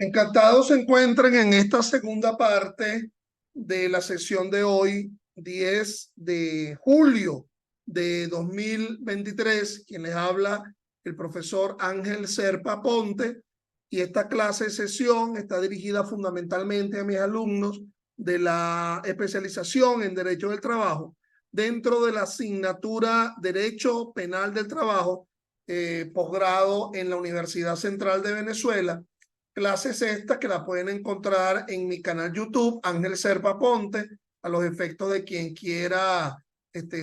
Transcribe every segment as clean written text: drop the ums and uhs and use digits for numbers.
Encantados se encuentren en esta segunda parte de la sesión de hoy, 10 de julio de 2023. Quien les habla, el profesor Ángel Serpa Ponte, y esta clase de sesión está dirigida fundamentalmente a mis alumnos de la especialización en Derecho del Trabajo dentro de la asignatura Derecho Penal del Trabajo, posgrado en la Universidad Central de Venezuela. Clases estas que la pueden encontrar en mi canal YouTube, Ángel Serpa Ponte, a los efectos de quien quiera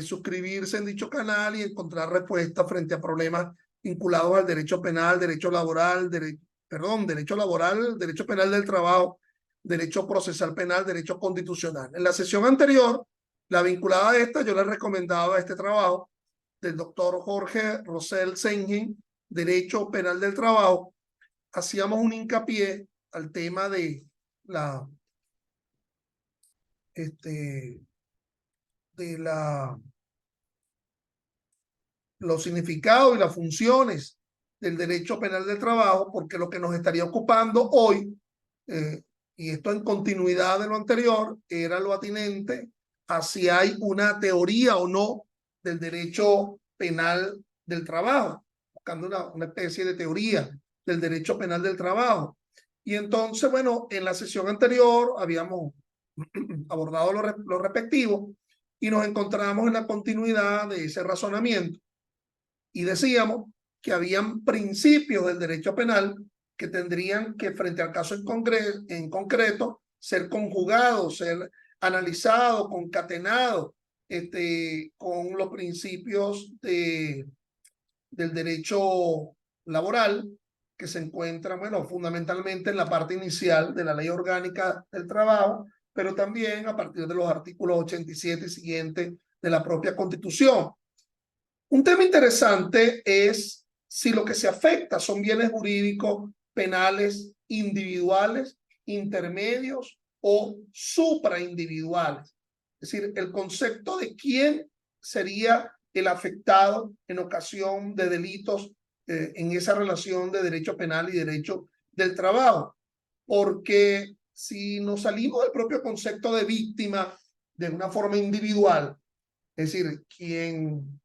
suscribirse en dicho canal y encontrar respuestas frente a problemas vinculados al derecho penal, derecho laboral, derecho laboral, derecho penal del trabajo, derecho procesal penal, derecho constitucional. En la sesión anterior, la vinculada a esta, yo les recomendaba este trabajo del doctor Jorge Rosell Sengen, Derecho Penal del Trabajo. Hacíamos un hincapié al tema de los significados y las funciones del derecho penal del trabajo, porque lo que nos estaría ocupando hoy, y esto en continuidad de lo anterior, era lo atinente a si hay una teoría o no del derecho penal del trabajo, buscando una especie de teoría del derecho penal del trabajo. Y entonces, bueno, en la sesión anterior habíamos abordado lo respectivo y nos encontramos en la continuidad de ese razonamiento. Y decíamos que habían principios del derecho penal que tendrían que, frente al caso en concreto, ser conjugados, ser analizados, concatenados con los principios del derecho laboral, que se encuentran, bueno, fundamentalmente en la parte inicial de la Ley Orgánica del Trabajo, pero también a partir de los artículos 87 y siguientes de la propia Constitución. Un tema interesante es si lo que se afecta son bienes jurídicos penales individuales, intermedios o supraindividuales. Es decir, el concepto de quién sería el afectado en ocasión de delitos en esa relación de derecho penal y derecho del trabajo. Porque si nos salimos del propio concepto de víctima de una forma individual, es decir, quien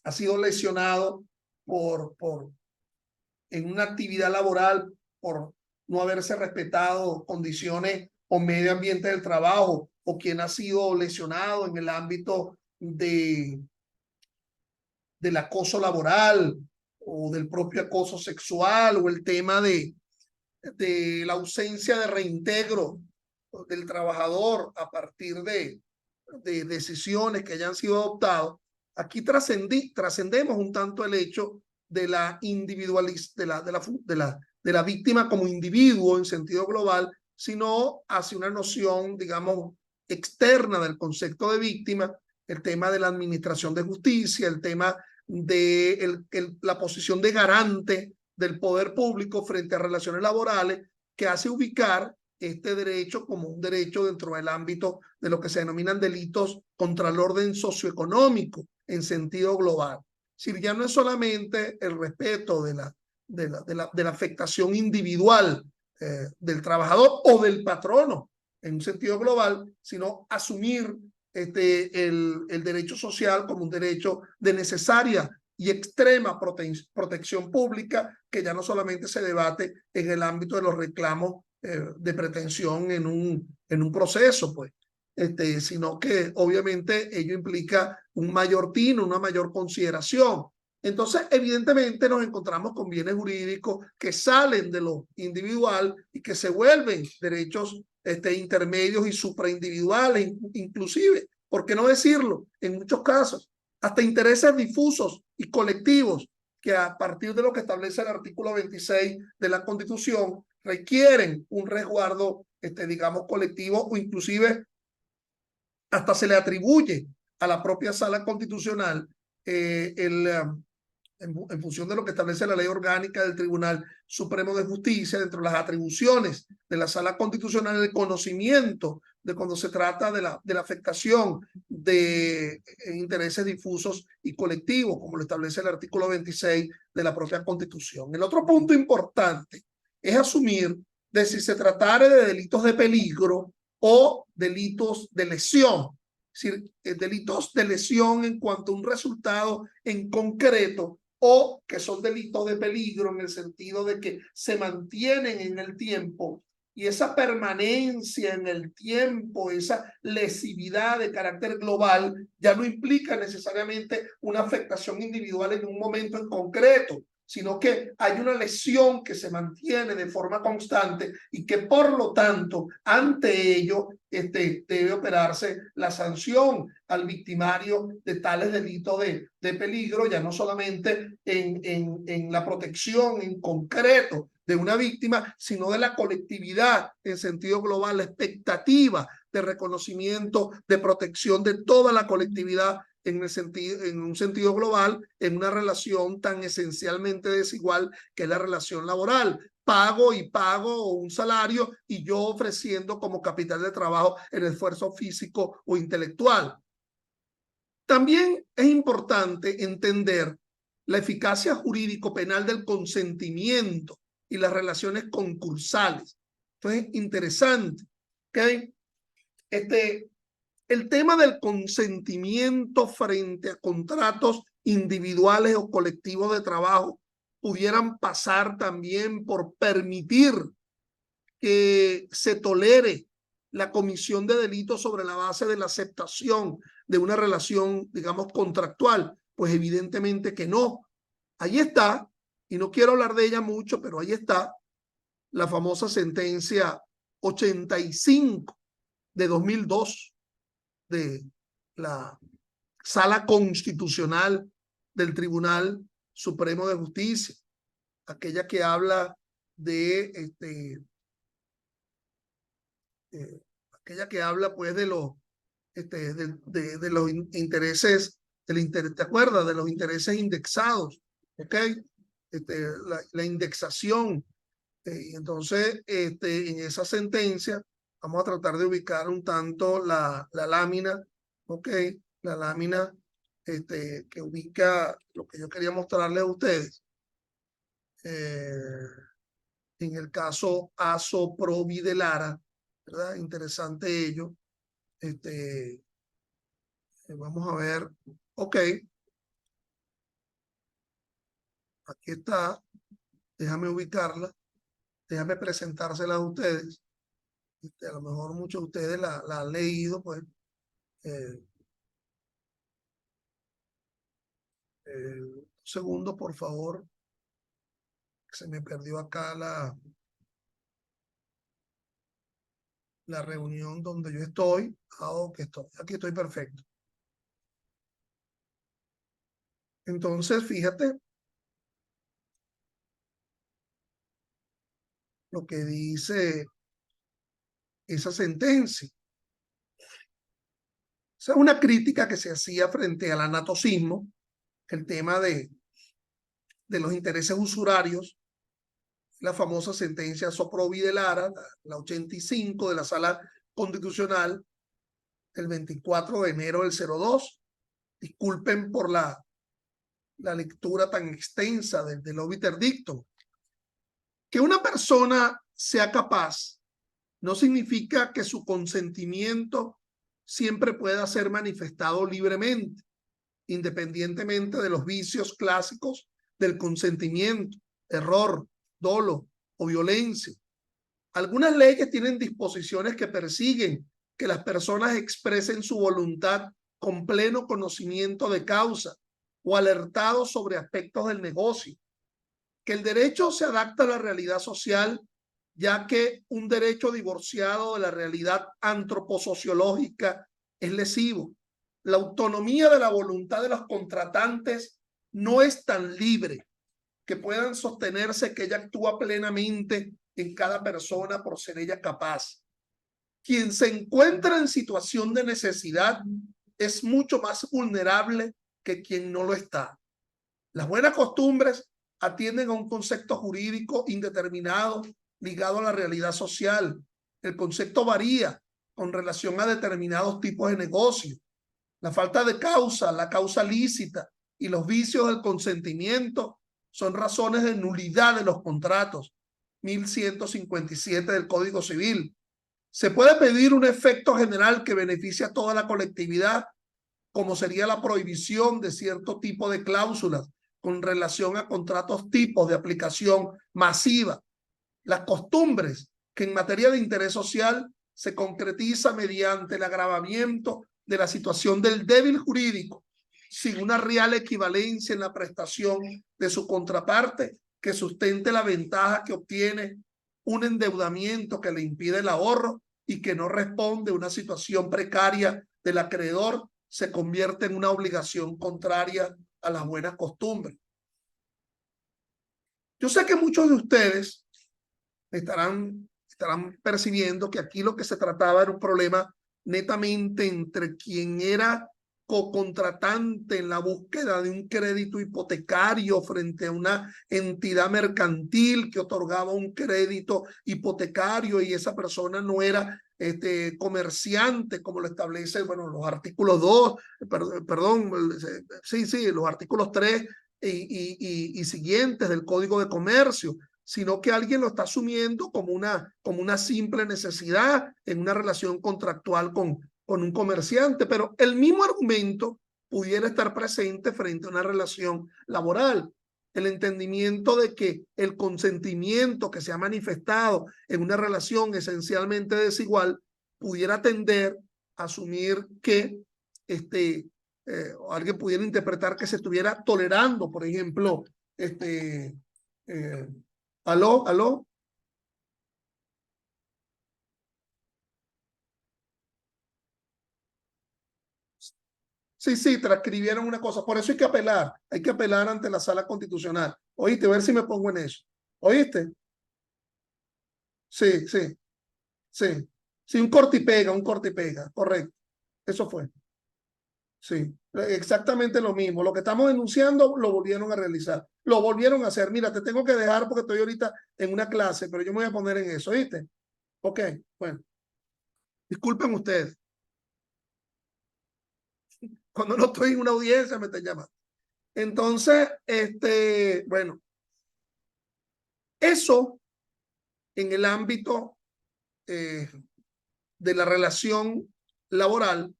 ha sido lesionado en una actividad laboral por no haberse respetado condiciones o medio ambiente del trabajo, o quien ha sido lesionado en el ámbito del acoso laboral o del propio acoso sexual, o el tema de la ausencia de reintegro del trabajador a partir de decisiones que hayan sido adoptadas. Aquí trascendemos un tanto el hecho de la de la víctima como individuo en sentido global, sino hacia una noción, digamos, externa del concepto de víctima, el tema de la administración de justicia, el tema de la posición de garante del poder público frente a relaciones laborales, que hace ubicar este derecho como un derecho dentro del ámbito de lo que se denominan delitos contra el orden socioeconómico en sentido global. Es decir, ya no es solamente el respeto de la afectación individual del trabajador o del patrono en un sentido global, sino asumir el derecho social como un derecho de necesaria y extrema protección pública, que ya no solamente se debate en el ámbito de los reclamos de pretensión en un proceso, pues, sino que obviamente ello implica un mayor tino, una mayor consideración. Entonces, evidentemente nos encontramos con bienes jurídicos que salen de lo individual y que se vuelven derechos intermedios y supraindividuales, inclusive, ¿por qué no decirlo? En muchos casos, hasta intereses difusos y colectivos que, a partir de lo que establece el artículo 26 de la Constitución, requieren un resguardo, digamos, colectivo, o inclusive hasta se le atribuye a la propia Sala Constitucional en función de lo que establece la Ley Orgánica del Tribunal Supremo de Justicia, dentro de las atribuciones de la Sala Constitucional, el conocimiento de cuando se trata de la afectación de intereses difusos y colectivos, como lo establece el artículo 26 de la propia Constitución. El otro punto importante es asumir de si se tratara de delitos de peligro o delitos de lesión. Es decir, delitos de lesión en cuanto a un resultado en concreto, o que son delitos de peligro en el sentido de que se mantienen en el tiempo, y esa permanencia en el tiempo, esa lesividad de carácter global, ya no implica necesariamente una afectación individual en un momento en concreto, sino que hay una lesión que se mantiene de forma constante y que por lo tanto ante ello debe operarse la sanción al victimario de tales delitos de peligro, ya no solamente en la protección en concreto de una víctima, sino de la colectividad en sentido global, la expectativa de reconocimiento, de protección de toda la colectividad en un sentido global, en una relación tan esencialmente desigual que es la relación laboral. Pago un salario y yo ofreciendo como capital de trabajo el esfuerzo físico o intelectual. También es importante entender la eficacia jurídico-penal del consentimiento y las relaciones concursales. Entonces, interesante. ¿Okay? El tema del consentimiento frente a contratos individuales o colectivos de trabajo pudieran pasar también por permitir que se tolere la comisión de delitos sobre la base de la aceptación de una relación, digamos, contractual. Pues evidentemente que no. Ahí está, y no quiero hablar de ella mucho, pero ahí está la famosa sentencia 85 de 2002 de la Sala Constitucional del Tribunal Supremo de Justicia, aquella que habla de aquella que habla pues de los de los intereses ¿te acuerdas? De los intereses indexados, ¿ok? La indexación. Entonces, en esa sentencia vamos a tratar de ubicar un tanto la lámina, ¿ok? La lámina que ubica lo que yo quería mostrarles a ustedes. En el caso Aso Pro Videlara, ¿verdad? Interesante ello. Vamos a ver. Ok. Aquí está. Déjame ubicarla. Déjame presentársela a ustedes. A lo mejor muchos de ustedes la han leído, pues. Un segundo, por favor. Se me perdió acá la reunión donde yo estoy. Aquí estoy perfecto. Entonces, fíjate lo que dice esa sentencia. Esa es una crítica que se hacía frente al anatocismo, el tema de los intereses usurarios, la famosa sentencia Soprovi de Lara, la 85 de la Sala Constitucional, el 24 de enero del 02. Disculpen por la lectura tan extensa del obiter dictum. Que una persona sea capaz no significa que su consentimiento siempre pueda ser manifestado libremente, independientemente de los vicios clásicos del consentimiento, error, dolo o violencia. Algunas leyes tienen disposiciones que persiguen que las personas expresen su voluntad con pleno conocimiento de causa o alertados sobre aspectos del negocio. Que el derecho se adapta a la realidad social, ya que un derecho divorciado de la realidad antroposociológica es lesivo. La autonomía de la voluntad de los contratantes no es tan libre que puedan sostenerse que ella actúa plenamente en cada persona por ser ella capaz. Quien se encuentra en situación de necesidad es mucho más vulnerable que quien no lo está. Las buenas costumbres atienden a un concepto jurídico indeterminado ligado a la realidad social. El concepto varía con relación a determinados tipos de negocios. La falta de causa, la causa lícita y los vicios del consentimiento son razones de nulidad de los contratos, 1157 del Código Civil. Se puede pedir un efecto general que beneficie a toda la colectividad, como sería la prohibición de cierto tipo de cláusulas con relación a contratos tipos de aplicación masiva. Las costumbres que en materia de interés social se concretiza mediante el agravamiento de la situación del débil jurídico, sin una real equivalencia en la prestación de su contraparte que sustente la ventaja que obtiene un endeudamiento que le impide el ahorro y que no responde a una situación precaria del acreedor, se convierte en una obligación contraria a las buenas costumbres. Yo sé que muchos de ustedes estarán percibiendo que aquí lo que se trataba era un problema netamente entre quien era cocontratante en la búsqueda de un crédito hipotecario frente a una entidad mercantil que otorgaba un crédito hipotecario, y esa persona no era comerciante, como lo establece, bueno, los artículos 2, perdón, sí, los artículos 3 y siguientes del Código de Comercio, sino que alguien lo está asumiendo como una simple necesidad en una relación contractual con un comerciante, pero el mismo argumento pudiera estar presente frente a una relación laboral. El entendimiento de que el consentimiento que se ha manifestado en una relación esencialmente desigual pudiera tender a asumir que alguien pudiera interpretar que se estuviera tolerando, por ejemplo, ¿Aló? Sí, transcribieron una cosa. Por eso hay que apelar ante la sala constitucional. ¿Oíste? A ver si me pongo en eso. ¿Oíste? Sí. Sí, un corte y pega, correcto. Eso fue. Sí, exactamente lo mismo. Lo que estamos denunciando lo volvieron a realizar. Lo volvieron a hacer. Mira, te tengo que dejar porque estoy ahorita en una clase, pero yo me voy a poner en eso, ¿oíste? Ok, bueno. Disculpen ustedes. Cuando no estoy en una audiencia me están llamando. Entonces, bueno, eso en el ámbito de la relación laboral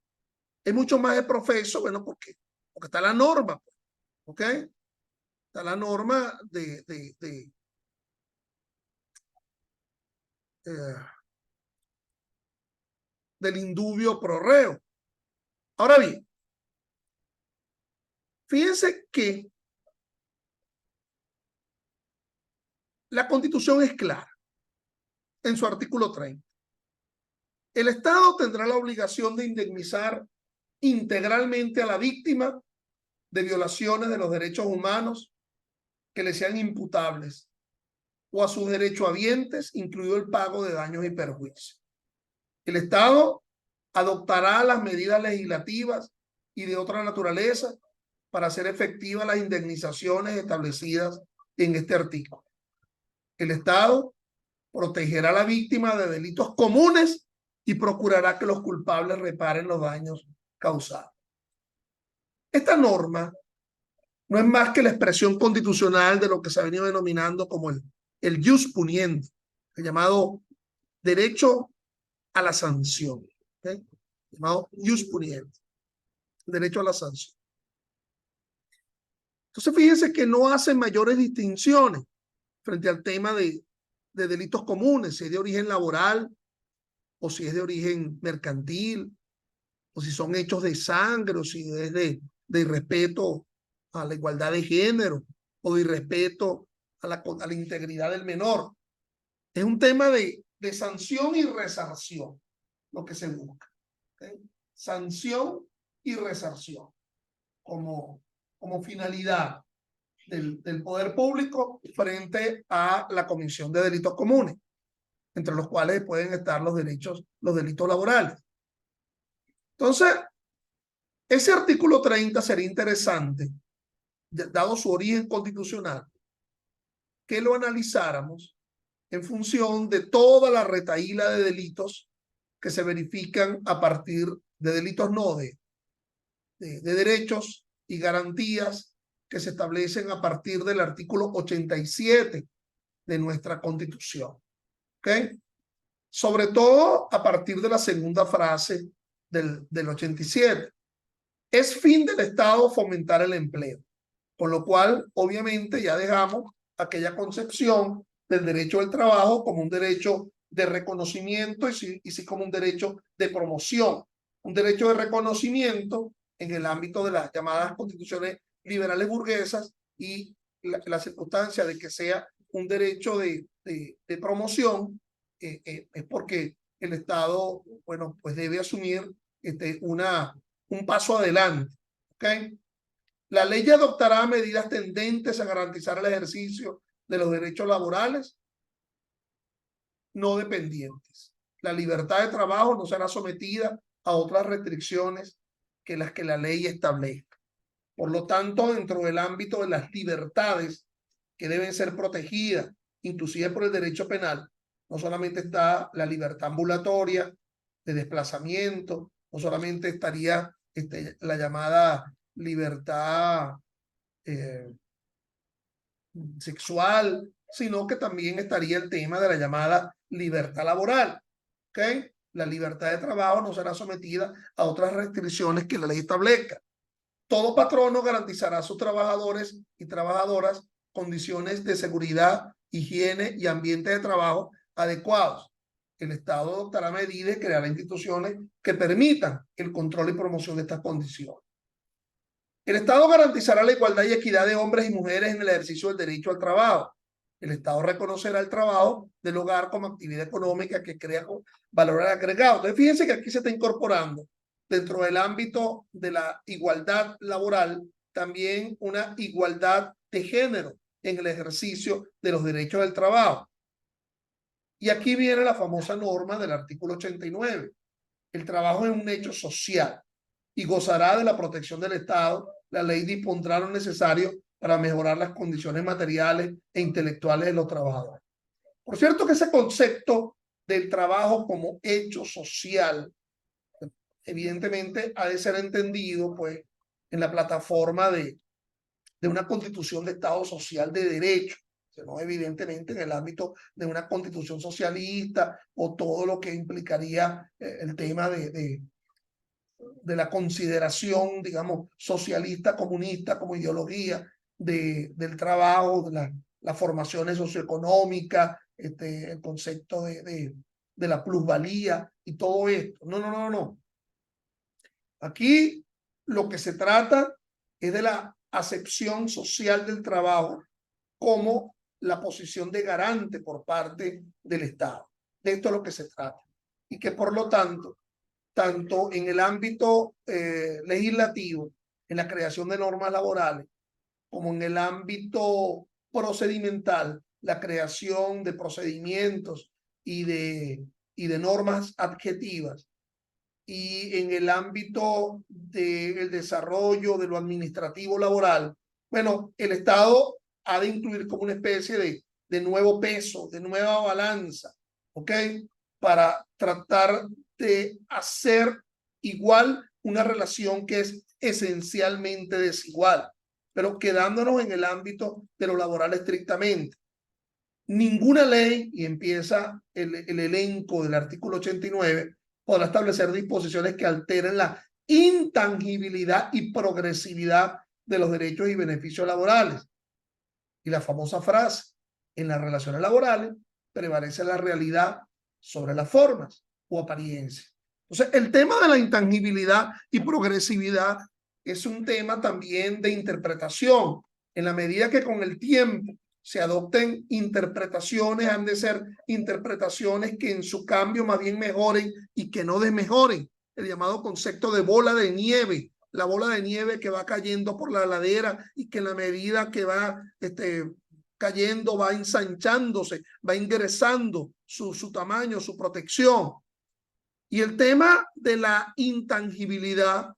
es mucho más de profeso, bueno, porque está la norma, ¿ok? Está la norma eh, del indubio pro reo. Ahora bien, fíjense que la Constitución es clara en su artículo 30. El Estado tendrá la obligación de indemnizar integralmente a la víctima de violaciones de los derechos humanos que le sean imputables o a sus derechohabientes, incluido el pago de daños y perjuicios. El Estado adoptará las medidas legislativas y de otra naturaleza para hacer efectivas las indemnizaciones establecidas en este artículo. El Estado protegerá a la víctima de delitos comunes y procurará que los culpables reparen los daños causados. Esta norma no es más que la expresión constitucional de lo que se ha venido denominando como el jus puniendi, el llamado derecho a la sanción, ¿okay? Llamado jus puniendi, derecho a la sanción. Entonces, fíjense que no hacen mayores distinciones frente al tema de delitos comunes, si es de origen laboral o si es de origen mercantil, o si son hechos de sangre, o si es de irrespeto a la igualdad de género, o de irrespeto a la integridad del menor. Es un tema de sanción y resarción, lo que se busca. ¿Okay? Sanción y resarción como finalidad del poder público frente a la comisión de delitos comunes, entre los cuales pueden estar los delitos laborales. Entonces, ese artículo 30 sería interesante, dado su origen constitucional, que lo analizáramos en función de toda la retahíla de delitos que se verifican a partir de delitos no de derechos y garantías que se establecen a partir del artículo 87 de nuestra Constitución. ¿Ok? Sobre todo a partir de la segunda frase del 87. Es fin del Estado fomentar el empleo. Con lo cual, obviamente, ya dejamos aquella concepción del derecho al trabajo como un derecho de reconocimiento y sí como un derecho de promoción. Un derecho de reconocimiento en el ámbito de las llamadas constituciones liberales burguesas y la circunstancia de que sea un derecho de promoción es porque el Estado, bueno, pues debe asumir un paso adelante. ¿Ok? La ley adoptará medidas tendentes a garantizar el ejercicio de los derechos laborales no dependientes. La libertad de trabajo no será sometida a otras restricciones que las que la ley establezca. Por lo tanto, dentro del ámbito de las libertades que deben ser protegidas, inclusive por el derecho penal, no solamente está la libertad ambulatoria de desplazamiento, no solamente estaría la llamada libertad sexual, sino que también estaría el tema de la llamada libertad laboral. ¿Ok? La libertad de trabajo no será sometida a otras restricciones que la ley establezca. Todo patrono garantizará a sus trabajadores y trabajadoras condiciones de seguridad, higiene y ambiente de trabajo adecuados. El Estado adoptará medidas y creará instituciones que permitan el control y promoción de estas condiciones. El Estado garantizará la igualdad y equidad de hombres y mujeres en el ejercicio del derecho al trabajo. El Estado reconocerá el trabajo del hogar como actividad económica que crea valor agregado. Entonces, fíjense que aquí se está incorporando dentro del ámbito de la igualdad laboral también una igualdad de género en el ejercicio de los derechos del trabajo. Y aquí viene la famosa norma del artículo 89. El trabajo es un hecho social y gozará de la protección del Estado. La ley dispondrá lo necesario para mejorar las condiciones materiales e intelectuales de los trabajadores. Por cierto que ese concepto del trabajo como hecho social, evidentemente ha de ser entendido pues en la plataforma de una constitución de Estado social de derecho, no evidentemente en el ámbito de una constitución socialista o todo lo que implicaría el tema de la consideración, digamos, socialista, comunista como ideología del trabajo, de las formaciones socioeconómicas, el concepto de la plusvalía y todo esto. No, no, no, no. Aquí lo que se trata es de la acepción social del trabajo como la posición de garante por parte del Estado. De esto es lo que se trata. Y que por lo tanto, tanto en el ámbito legislativo, en la creación de normas laborales, como en el ámbito procedimental, la creación de procedimientos y de normas adjetivas, y en el ámbito del desarrollo de lo administrativo laboral, bueno, el Estado ha de incluir como una especie de nuevo peso, de nueva balanza, ¿ok? Para tratar de hacer igual una relación que es esencialmente desigual, pero quedándonos en el ámbito de lo laboral estrictamente. Ninguna ley, y empieza el elenco del artículo 89, podrá establecer disposiciones que alteren la intangibilidad y progresividad de los derechos y beneficios laborales. Y la famosa frase, en las relaciones laborales prevalece la realidad sobre las formas o apariencias. Entonces, el tema de la intangibilidad y progresividad es un tema también de interpretación. En la medida que con el tiempo se adopten interpretaciones, han de ser interpretaciones que en su cambio más bien mejoren y que no desmejoren. El llamado concepto de bola de nieve, la bola de nieve que va cayendo por la ladera y que en la medida que va cayendo va ensanchándose, va ingresando su tamaño, su protección. Y el tema de la intangibilidad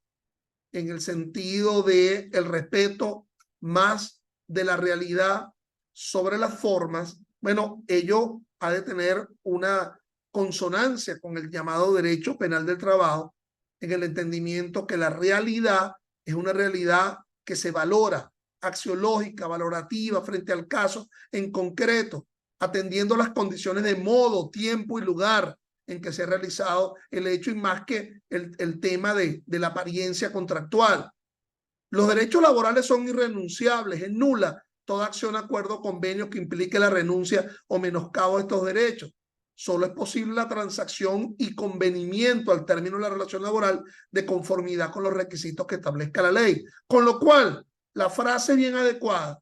en el sentido de el respeto más de la realidad sobre las formas, bueno, ello ha de tener una consonancia con el llamado derecho penal del trabajo, en el entendimiento que la realidad es una realidad que se valora, axiológica, valorativa frente al caso en concreto, atendiendo las condiciones de modo, tiempo y lugar en que se ha realizado el hecho y más que el tema de la apariencia contractual. Los derechos laborales son irrenunciables, es nula toda acción, acuerdo o convenio que implique la renuncia o menoscabo de estos derechos. Solo es posible la transacción y convenimiento al término de la relación laboral de conformidad con los requisitos que establezca la ley. Con lo cual, la frase bien adecuada,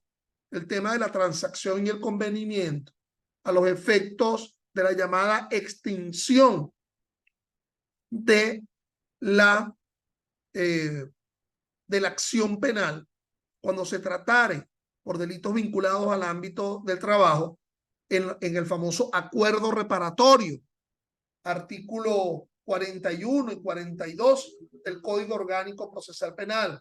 el tema de la transacción y el convenimiento, a los efectos de la llamada extinción de la acción penal, cuando se tratare por delitos vinculados al ámbito del trabajo, en el famoso acuerdo reparatorio, artículo 41 y 42 del Código Orgánico Procesal Penal,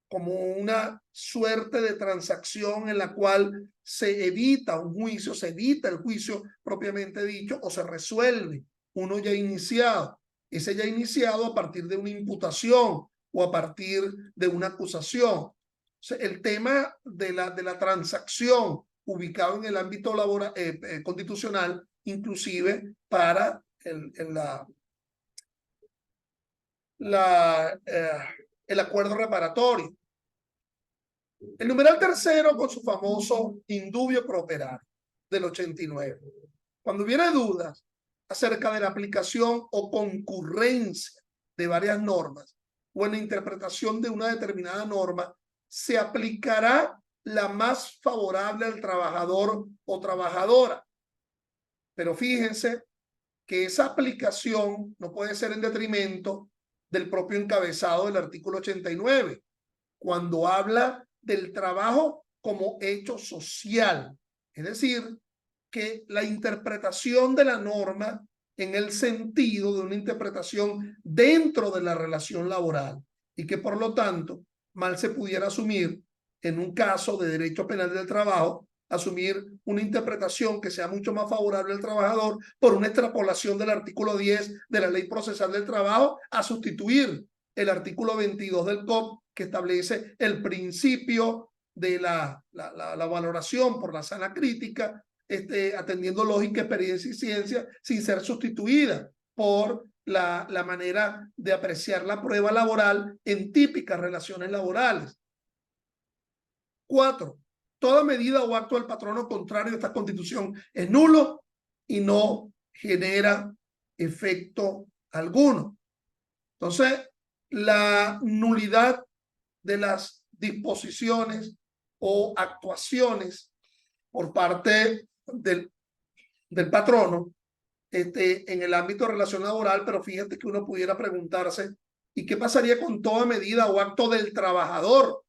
como una suerte de transacción en la cual se evita un juicio, se evita el juicio propiamente dicho o se resuelve uno ya iniciado. Ese ya iniciado a partir de una imputación o a partir de una acusación. O sea, el tema de la transacción ubicado en el ámbito laboral, constitucional, inclusive para el acuerdo reparatorio. El numeral tercero con su famoso indubio pro operario del 89. Cuando hubiera dudas acerca de la aplicación o concurrencia de varias normas o en la interpretación de una determinada norma, se aplicará la más favorable al trabajador o trabajadora. Pero fíjense que esa aplicación no puede ser en detrimento del propio encabezado del artículo 89, cuando habla del trabajo como hecho social. Es decir, que la interpretación de la norma en el sentido de una interpretación dentro de la relación laboral y que por lo tanto mal se pudiera asumir en un caso de derecho penal del trabajo, asumir una interpretación que sea mucho más favorable al trabajador por una extrapolación del artículo 10 de la Ley Procesal del Trabajo a sustituir el artículo 22 del COP que establece el principio de la valoración por la sana crítica, atendiendo lógica, experiencia y ciencia, sin ser sustituida por la manera de apreciar la prueba laboral en típicas relaciones laborales. 4. Toda medida o acto del patrono contrario a esta Constitución es nulo y no genera efecto alguno. Entonces, la nulidad de las disposiciones o actuaciones por parte del patrono en el ámbito de relación laboral, pero fíjate que uno pudiera preguntarse, ¿y qué pasaría con toda medida o acto del trabajador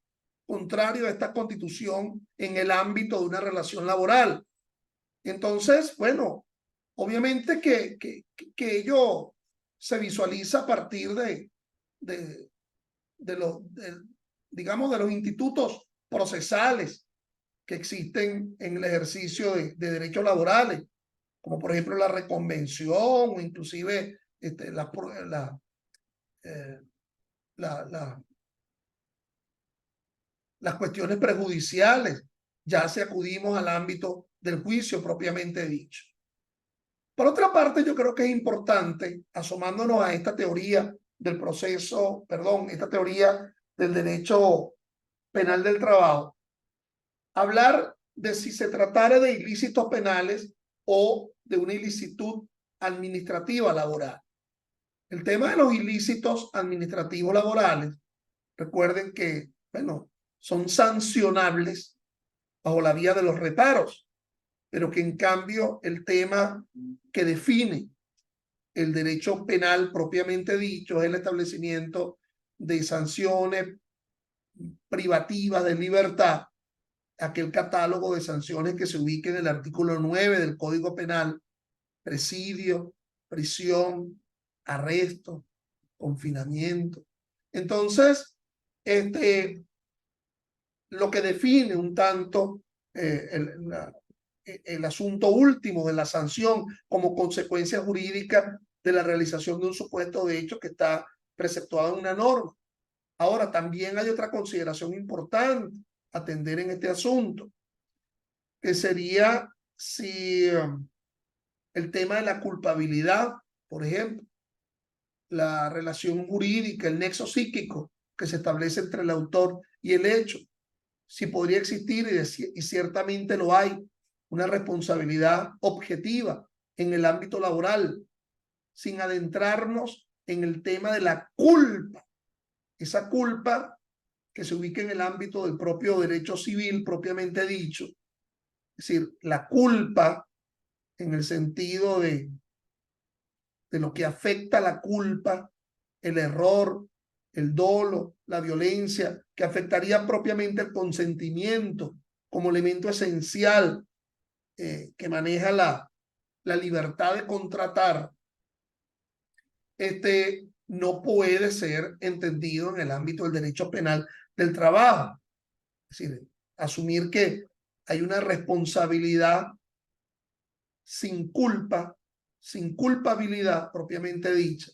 contrario a esta Constitución en el ámbito de una relación laboral? Entonces, bueno, obviamente que ello se visualiza a partir digamos, de los institutos procesales que existen en el ejercicio de derechos laborales, como por ejemplo la reconvención o inclusive las cuestiones prejudiciales, ya si acudimos al ámbito del juicio propiamente dicho. Por otra parte, yo creo que es importante, asomándonos a esta teoría del proceso, perdón, esta teoría del derecho penal del trabajo, hablar de si se tratara de ilícitos penales o de una ilicitud administrativa laboral. El tema de los ilícitos administrativos laborales, recuerden que, bueno, son sancionables bajo la vía de los reparos, pero que en cambio el tema que define el derecho penal propiamente dicho es el establecimiento de sanciones privativas de libertad, aquel catálogo de sanciones que se ubica en el artículo 9 del Código Penal: presidio, prisión, arresto, confinamiento. Entonces, lo que define un tanto el asunto último de la sanción como consecuencia jurídica de la realización de un supuesto de hecho que está preceptuado en una norma. Ahora, también hay otra consideración importante a atender en este asunto, que sería si el tema de la culpabilidad, por ejemplo, la relación jurídica, el nexo psíquico que se establece entre el autor y el hecho, si podría existir, y ciertamente lo hay, una responsabilidad objetiva en el ámbito laboral, sin adentrarnos en el tema de la culpa, esa culpa que se ubica en el ámbito del propio derecho civil propiamente dicho, es decir, la culpa en el sentido de lo que afecta a la culpa, el error, el dolo, la violencia, que afectaría propiamente el consentimiento como elemento esencial que maneja la libertad de contratar, no puede ser entendido en el ámbito del derecho penal del trabajo. Es decir, asumir que hay una responsabilidad sin culpa, sin culpabilidad propiamente dicha.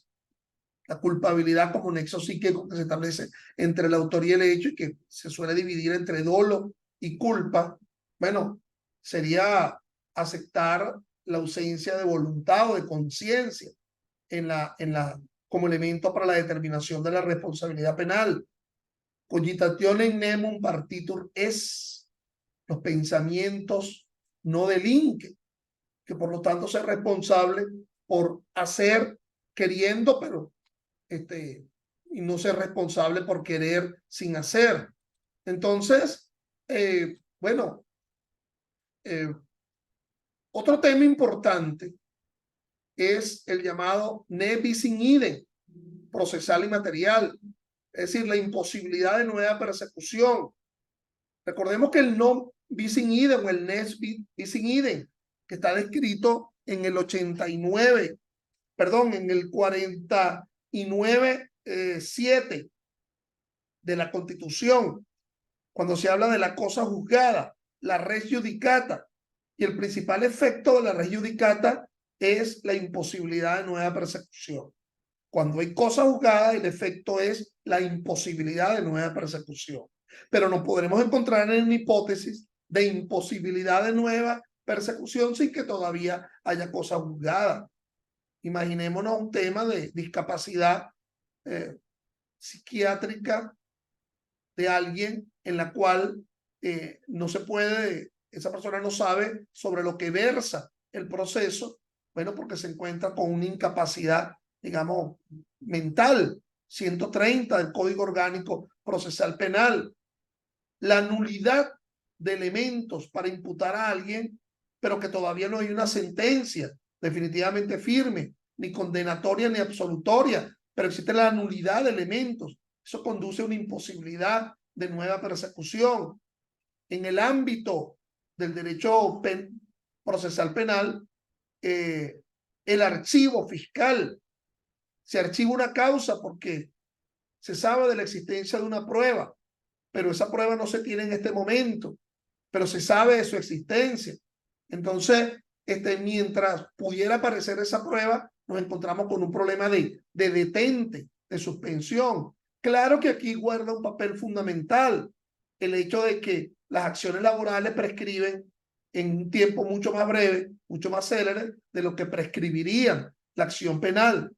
La culpabilidad como nexo psíquico que se establece entre el autor y el hecho y que se suele dividir entre dolo y culpa, bueno, sería aceptar la ausencia de voluntad o de conciencia como elemento para la determinación de la responsabilidad penal. Cogitationem nemum partitur es, los pensamientos no delinquen, que por lo tanto ser responsable por hacer queriendo, pero y no ser responsable por querer sin hacer. Entonces, bueno, otro tema importante es el llamado ne bis in idem, procesal y material, es decir, la imposibilidad de nueva persecución. Recordemos que el no bis in idem o el nes bis in idem, que está descrito en el 89, perdón, en el 49.7 de la Constitución, cuando se habla de la cosa juzgada, la res judicata, y el principal efecto de la res judicata es la imposibilidad de nueva persecución. Cuando hay cosa juzgada, el efecto es la imposibilidad de nueva persecución. Pero nos podremos encontrar en una hipótesis de imposibilidad de nueva persecución sin que todavía haya cosa juzgada. Imaginémonos un tema de discapacidad psiquiátrica de alguien en la cual no se puede, esa persona no sabe sobre lo que versa el proceso, bueno, porque se encuentra con una incapacidad, digamos, mental, 130 del Código Orgánico Procesal Penal. La nulidad de elementos para imputar a alguien, pero que todavía no hay una sentencia definitivamente firme, ni condenatoria ni absolutoria, pero existe la nulidad de elementos. Eso conduce a una imposibilidad de nueva persecución. En el ámbito del derecho procesal penal, el archivo fiscal, se archiva una causa porque se sabe de la existencia de una prueba, pero esa prueba no se tiene en este momento, pero se sabe de su existencia. Entonces, mientras pudiera aparecer esa prueba, nos encontramos con un problema de detente, de suspensión. Claro que aquí guarda un papel fundamental el hecho de que las acciones laborales prescriben en un tiempo mucho más breve, mucho más célere de lo que prescribirían la acción penal.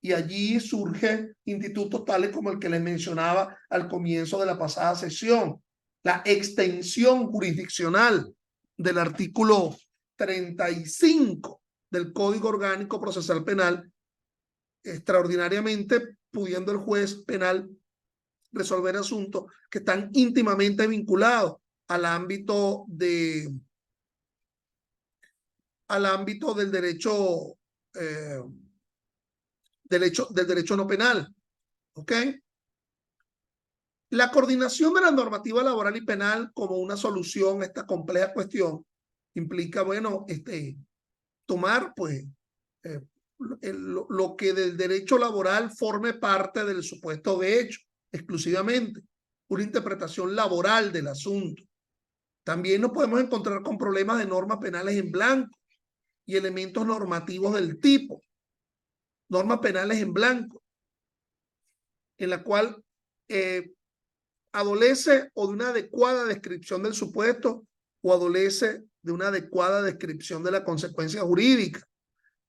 Y allí surgen institutos tales como el que les mencionaba al comienzo de la pasada sesión, la extensión jurisdiccional del artículo 35 del Código Orgánico Procesal Penal, extraordinariamente pudiendo el juez penal resolver asuntos que están íntimamente vinculados al ámbito del derecho del derecho no penal. ¿Ok? La coordinación de la normativa laboral y penal como una solución a esta compleja cuestión implica, bueno, tomar, pues, lo que del derecho laboral forme parte del supuesto de hecho, exclusivamente, una interpretación laboral del asunto. También nos podemos encontrar con problemas de normas penales en blanco y elementos normativos del tipo, normas penales en blanco, en la cual adolece o de una adecuada descripción del supuesto o adolece de una adecuada descripción de la consecuencia jurídica.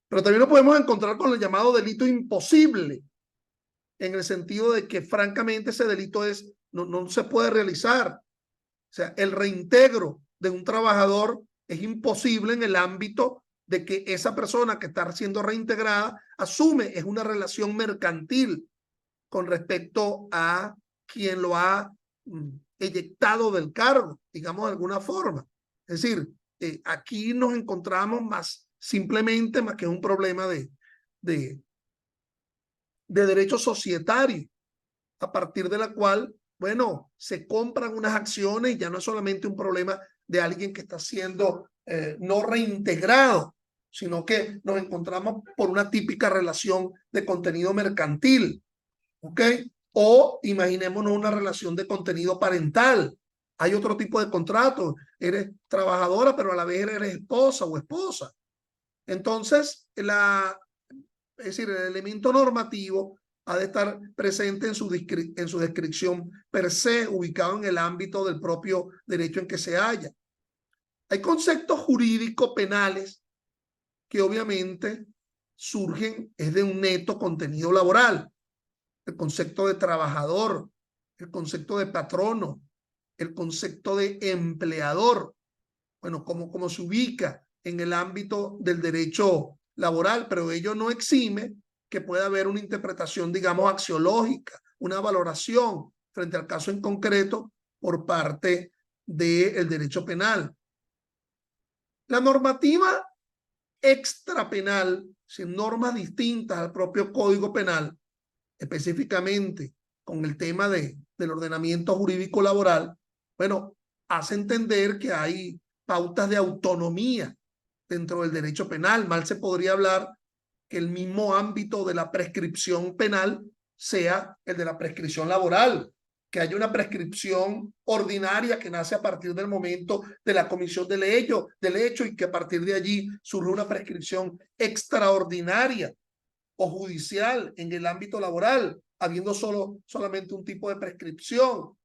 Pero también lo podemos encontrar con el llamado delito imposible, en el sentido de que francamente ese delito no se puede realizar. O sea, el reintegro de un trabajador es imposible en el ámbito de que esa persona que está siendo reintegrada asume es una relación mercantil con respecto a quien lo ha eyectado del cargo, digamos de alguna forma. Es decir, aquí nos encontramos más que un problema de derecho societario, a partir de la cual, bueno, se compran unas acciones y ya no es solamente un problema de alguien que está siendo no reintegrado, sino que nos encontramos por una típica relación de contenido mercantil, ¿ok? O imaginémonos una relación de contenido parental. Hay otro tipo de contrato. Eres trabajadora, pero a la vez eres esposa o esposa. Entonces, es decir, el elemento normativo ha de estar presente en su descripción per se, ubicado en el ámbito del propio derecho en que se halla. Hay conceptos jurídicos penales que obviamente surgen es de un neto contenido laboral. El concepto de trabajador, el concepto de patrono, el concepto de empleador. Bueno, cómo se ubica en el ámbito del derecho laboral, pero ello no exime que pueda haber una interpretación, digamos, axiológica, una valoración frente al caso en concreto por parte del derecho penal. La normativa extrapenal, sin normas distintas al propio Código Penal, específicamente con el tema del ordenamiento jurídico laboral, bueno, hace entender que hay pautas de autonomía dentro del derecho penal. Mal se podría hablar que el mismo ámbito de la prescripción penal sea el de la prescripción laboral, que haya una prescripción ordinaria que nace a partir del momento de la comisión del hecho y que a partir de allí surge una prescripción extraordinaria o judicial en el ámbito laboral, habiendo solamente un tipo de prescripción.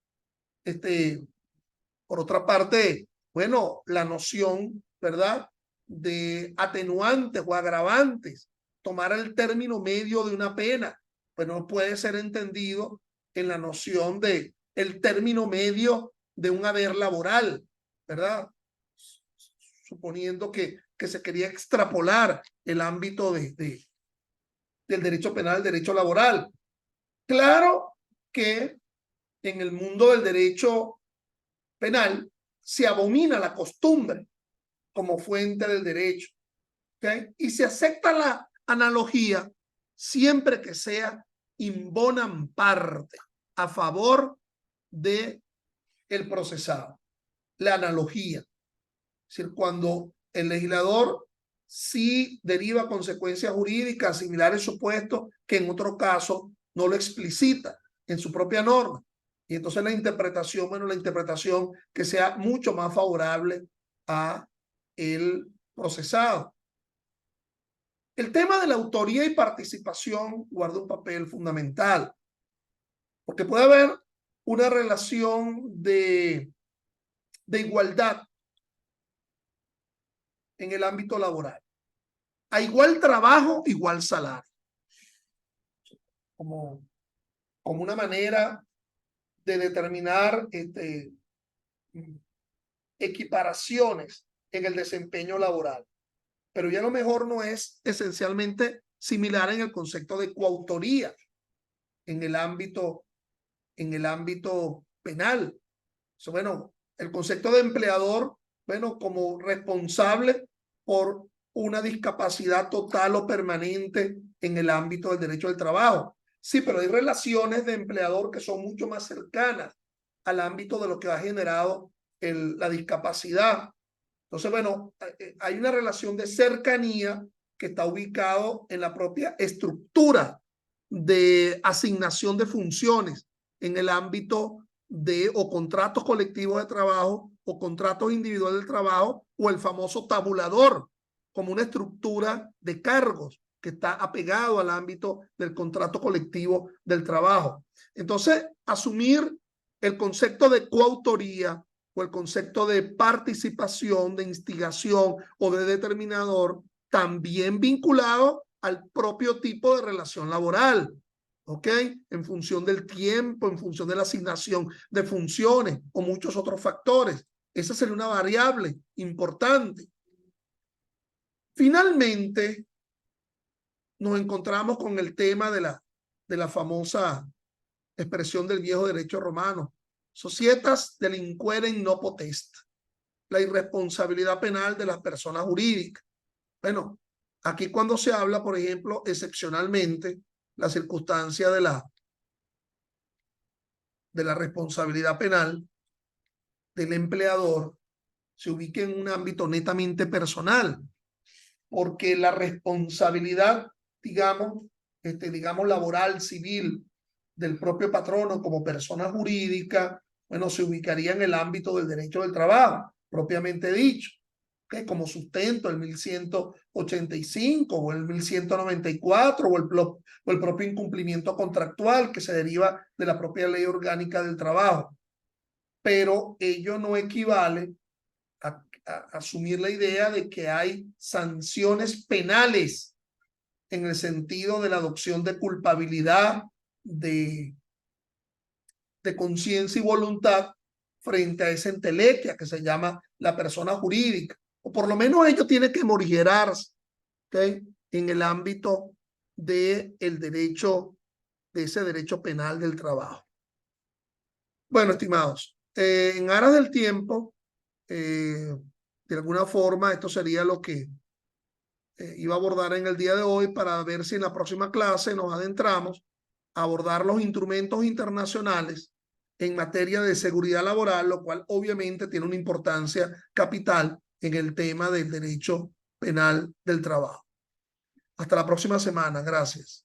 Por otra parte, bueno, la noción, ¿verdad?, de atenuantes o agravantes, tomar el término medio de una pena, pues no puede ser entendido en la noción de el término medio de un haber laboral, ¿verdad? Suponiendo que se quería extrapolar el ámbito del derecho penal al derecho laboral. Claro que en el mundo del derecho penal se abomina la costumbre como fuente del derecho, ¿okay? Y se acepta la analogía siempre que sea in bonam parte, a favor de el procesado. La analogía, es decir, cuando el legislador sí deriva consecuencias jurídicas similares supuestos que en otro caso no lo explicita en su propia norma. Y entonces la interpretación, bueno, la interpretación que sea mucho más favorable a el procesado. El tema de la autoría y participación guarda un papel fundamental, porque puede haber una relación de igualdad en el ámbito laboral. A igual trabajo, igual salario. Como una manera de determinar equiparaciones en el desempeño laboral. Pero ya a lo mejor no es esencialmente similar en el concepto de coautoría en el ámbito penal. So, bueno, el concepto de empleador, bueno, como responsable por una discapacidad total o permanente en el ámbito del derecho del trabajo. Sí, pero hay relaciones de empleador que son mucho más cercanas al ámbito de lo que ha generado la discapacidad. Entonces, bueno, hay una relación de cercanía que está ubicado en la propia estructura de asignación de funciones en el ámbito de o contratos colectivos de trabajo o contratos individuales de trabajo o el famoso tabulador como una estructura de cargos que está apegado al ámbito del contrato colectivo del trabajo. Entonces, asumir el concepto de coautoría o el concepto de participación, de instigación o de determinador, también vinculado al propio tipo de relación laboral, ¿ok? En función del tiempo, en función de la asignación de funciones o muchos otros factores. Esa sería una variable importante. Finalmente, nos encontramos con el tema de la famosa expresión del viejo derecho romano. Societas delinquere in no potest. La irresponsabilidad penal de las personas jurídicas. Bueno, aquí cuando se habla, por ejemplo, excepcionalmente, la circunstancia de la responsabilidad penal del empleador se ubica en un ámbito netamente personal, porque la responsabilidad, digamos, laboral, civil, del propio patrono como persona jurídica, bueno, se ubicaría en el ámbito del derecho del trabajo, propiamente dicho, que como sustento el 1185 o el 1194 o el propio incumplimiento contractual que se deriva de la propia ley orgánica del trabajo. Pero ello no equivale a asumir la idea de que hay sanciones penales en el sentido de la adopción de culpabilidad, de conciencia y voluntad frente a esa entelequia que se llama la persona jurídica. O por lo menos ello tiene que morigerarse, ¿okay? En el ámbito del derecho, de ese derecho penal del trabajo. Bueno, estimados, en aras del tiempo, de alguna forma, esto sería lo que iba a abordar en el día de hoy para ver si en la próxima clase nos adentramos a abordar los instrumentos internacionales en materia de seguridad laboral, lo cual obviamente tiene una importancia capital en el tema del derecho penal del trabajo. Hasta la próxima semana. Gracias.